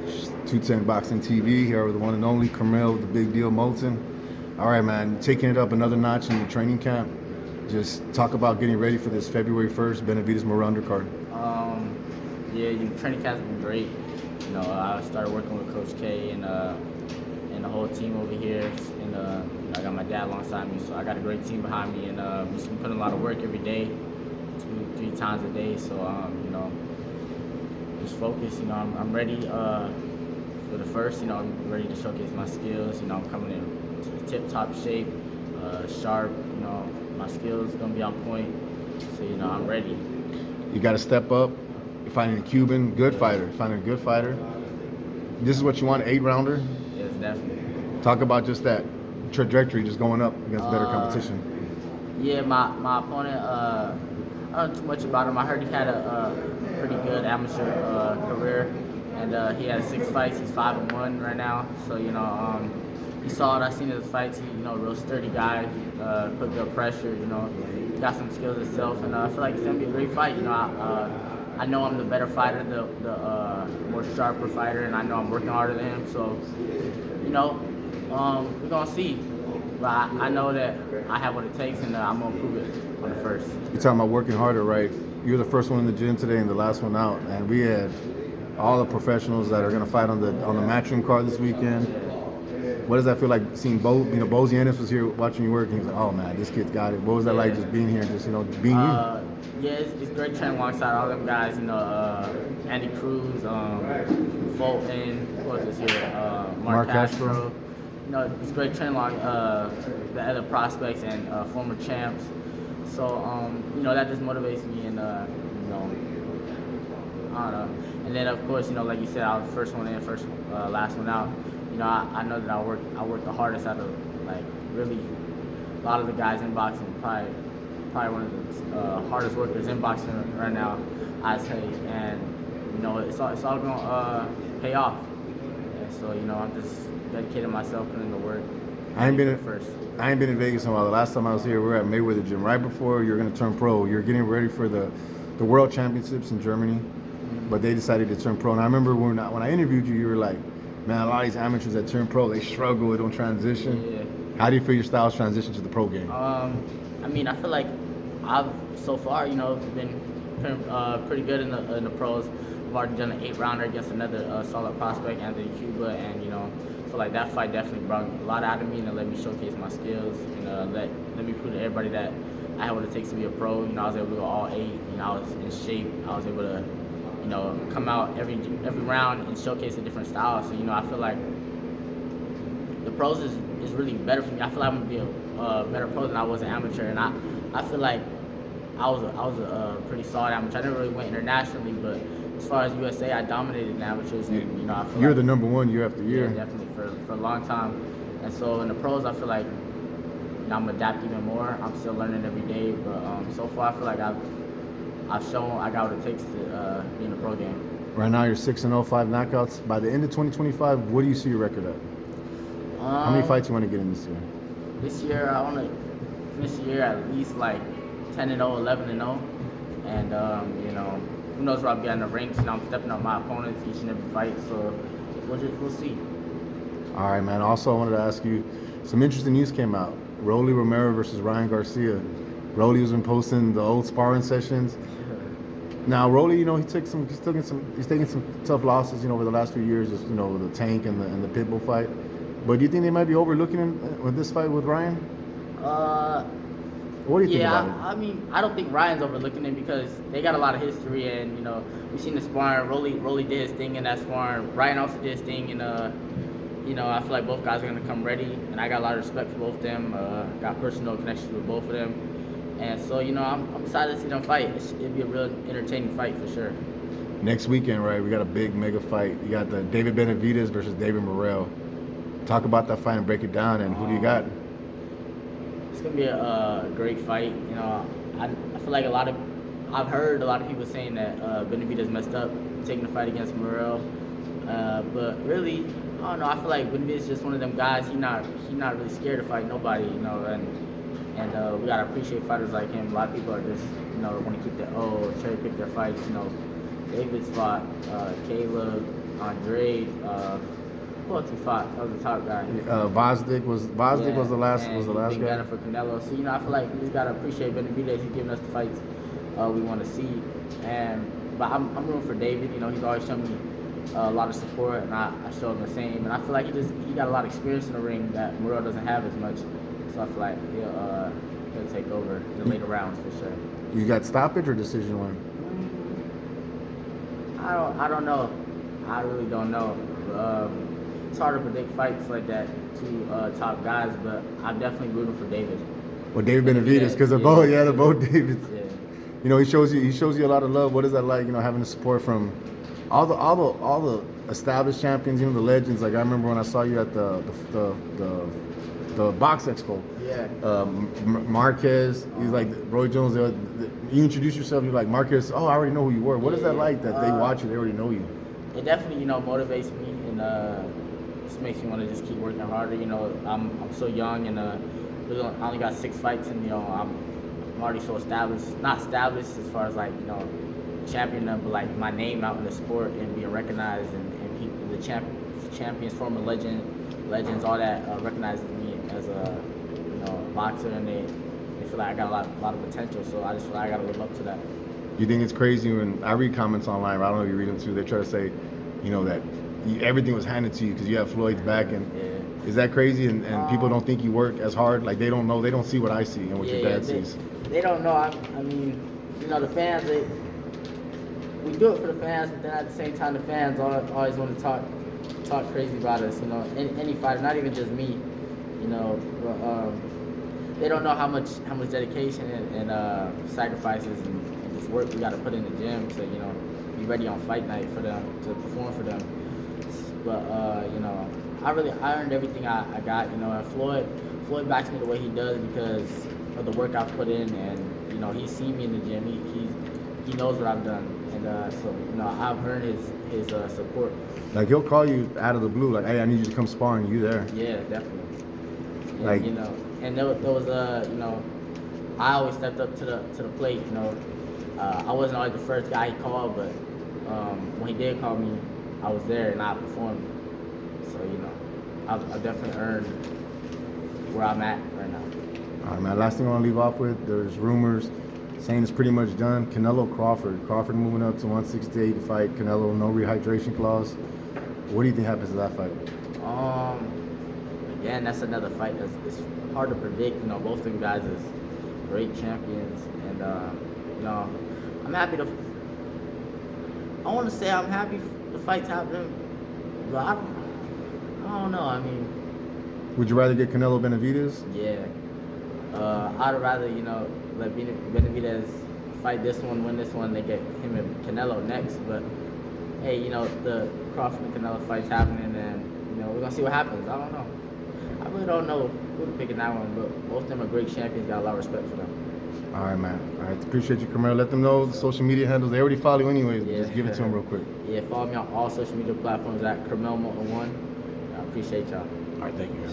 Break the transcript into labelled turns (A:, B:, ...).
A: 210 Boxing TV here with the one and only Curmel with the big deal Moton. All right, man, taking it up another notch in the training camp. Just talk about getting ready for this February 1st Benavidez Morel undercard.
B: Yeah, training camp's been great. I started working with Coach K and the whole team over here, and I got my dad alongside me, so I got a great team behind me, and we've been putting a lot of work every day, 2-3 times a day. So just focus. I'm ready for the first. I'm ready to showcase my skills. I'm coming in to tip-top shape, sharp. My skills gonna be on point. So I'm ready.
A: You got to step up. You're finding a Cuban, good fighter. Finding a good fighter. This is what you want, 8-rounder.
B: Yes, definitely.
A: Talk about just that trajectory, just going up against better competition.
B: Yeah, my opponent. I don't know too much about him. I heard he had a pretty good amateur career, and he has 6 fights. He's 5-1 right now. So he saw it. I seen his fights. He real sturdy guy. Put good pressure. He got some skills himself, and I feel like it's gonna be a great fight. I know I'm the better fighter, the more sharper fighter, and I know I'm working harder than him. So we're gonna see. But I know that I have what it takes, and I'm gonna prove it on the first.
A: You're talking about working harder, right? You're the first one in the gym today and the last one out, and we had all the professionals that are gonna fight on the matchroom card this weekend. What does that feel like seeing Bozy Ennis was here watching you work, and he was like, oh man, this kid's got it. What was that like just being here, just being you?
B: Yeah, it's great training alongside all them guys. Andy Cruz, Fulton, who was this here? Mark Castro. It's great training along the other prospects and former champs. So that just motivates me, and I don't know. And then of course, like you said, I was the first one in, last one out. I know that I work the hardest out of really a lot of the guys in boxing. Probably one of the hardest workers in boxing right now, I'd say. And it's all gonna pay off. And so I'm just dedicating myself, putting in the work.
A: I ain't been in Vegas in a while. The last time I was here, we were at Mayweather Gym. Right before you're gonna turn pro, you're getting ready for the World Championships in Germany. But they decided to turn pro. And I remember when I interviewed you, you were like, man, a lot of these amateurs that turn pro, they struggle, they don't transition.
B: Yeah.
A: How do you feel your style's transition to the pro game?
B: I feel like I've so far, been pretty good in the pros. I've already done an 8-rounder against another solid prospect, Anthony Cuba, and I feel like that fight definitely brought a lot out of me, and it let me showcase my skills, and let me prove to everybody that I have what it takes to be a pro. I was able to go all 8. I was in shape. I was able to come out every round and showcase a different style. So I feel like the pros is really better for me. I feel like I'm gonna be a better pro than I was an amateur, and I feel like I was a pretty solid amateur. I never really went internationally, but as far as USA, I dominated the amateurs, and I feel
A: you're
B: like
A: the number one year after year.
B: Yeah, definitely for a long time. And so in the pros, I feel like I'm adapt even more. I'm still learning every day, but so far I feel like I've shown I got what it takes to be in the pro game.
A: Right now you're 6-0, 5 knockouts. By the end of 2025, what do you see your record at? How many fights you want to get in this year?
B: This year I want to finish the year at least 10-0, 11-0, and who knows where I'll be in the ranks. I'm stepping up my opponents each and every fight, so we'll see.
A: All right, man. Also, I wanted to ask you, some interesting news came out. Romero versus Ryan Garcia. Rolly has been posting the old sparring sessions. Now, Rolly, he's taking some tough losses, over the last few years, just with the Tank and the Pitbull fight. But do you think they might be overlooking him with this fight with Ryan? What do you think about it?
B: I don't think Ryan's overlooking him because they got a lot of history, and we've seen the sparring. Rolly did his thing in that sparring. Ryan also did his thing, and I feel like both guys are gonna come ready, and I got a lot of respect for both of them. Got personal connections with both of them. And so, I'm excited to see them fight. It'd be a real entertaining fight for sure.
A: Next weekend, right, we got a big mega fight. You got the David Benavidez versus David Morel. Talk about that fight and break it down, and who do you got?
B: It's going to be a great fight. I feel like I've heard a lot of people saying that Benavidez messed up taking the fight against Morrell. But really, I don't know. I feel like Benavidez is just one of them guys. He's not really scared to fight nobody, and we gotta appreciate fighters like him. A lot of people are just, want to keep cherry pick their fights. David's fought Caleb, Andre, who else he fought? That was the top guy.
A: Vosdick was the last
B: big
A: guy.
B: gunner for Canelo. So I feel like we just gotta appreciate Benavidez. He's giving us the fights we want to see. But I'm rooting for David. He's always shown me a lot of support, and I show him the same. And I feel like he got a lot of experience in the ring that Morrell doesn't have as much. So I feel like he'll take over in the later rounds for sure.
A: You got stoppage or decision win?
B: I don't know. I really don't know. It's hard to predict fights like that to top guys, but I'm definitely rooting for David.
A: Well, David Benavidez, because they're both Davids.
B: Yeah.
A: He shows you a lot of love. What is that like? Having the support from all the established champions, the legends. Like I remember when I saw you at the Box Expo.
B: Yeah.
A: Marquez, he's like Roy Jones. You introduce yourself. You're like Marquez. Oh, I already know who you were. What is that like? That they watch you, they already know you.
B: It definitely motivates me and just makes me want to just keep working harder. I'm so young and really I only got 6 fights and I'm already so established. Not established as far as like champion, but like my name out in the sport and being recognized and people, the champions, former legends, all that recognizes me as a boxer, and they feel like I got a lot of potential. So I just feel like I got to live up to that.
A: You think it's crazy when I read comments online? I don't know if you read them too. They try to say, that everything was handed to you because you have Floyd's back, and is that crazy? And people don't think you work as hard. Like they don't see what I see and what your dad sees.
B: They don't know. I mean, the fans. We do it for the fans, but then at the same time, the fans always want to talk crazy about us. Any fighter, not even just me. But, they don't know how much dedication and sacrifices and just work we got to put in the gym to be ready on fight night for them, to perform for them. But I earned everything I got. And Floyd backs me the way he does because of the work I've put in, and he's seen me in the gym. He knows what I've done, and so I've earned his support.
A: Like he'll call you out of the blue, like, hey, I need you to come sparring. You there?
B: Yeah, definitely. And,
A: like
B: and there was I always stepped up to the plate. I wasn't always the first guy he called, but when he did call me, I was there and I performed. So I've definitely earned where I'm at right now.
A: All right, man. Last thing I want to leave off with, there's rumors saying it's pretty much done. Canelo Crawford moving up to 168 to fight Canelo, no rehydration clause. What do you think happens to that fight?
B: Again, that's another fight it's hard to predict. Both of them guys is great champions, and I'm happy to. I want to say I'm happy the fight's happening, but I don't know. I mean,
A: would you rather get Canelo Benavidez?
B: Yeah, I'd rather let Benavidez fight this one, win this one, they get him and Canelo next. But hey, the Crawford and Canelo fight's happening, and we're gonna see what happens. I don't know. I really don't know who to pick in that one, but both of them are great champions. Got a lot of respect for them.
A: All right, man. All right, appreciate you, Curmel. Let them know the social media handles. They already follow you anyways, but just give it to them real quick.
B: Yeah, follow me on all social media platforms at Curmel Moton 1. I appreciate y'all.
A: All right, thank you.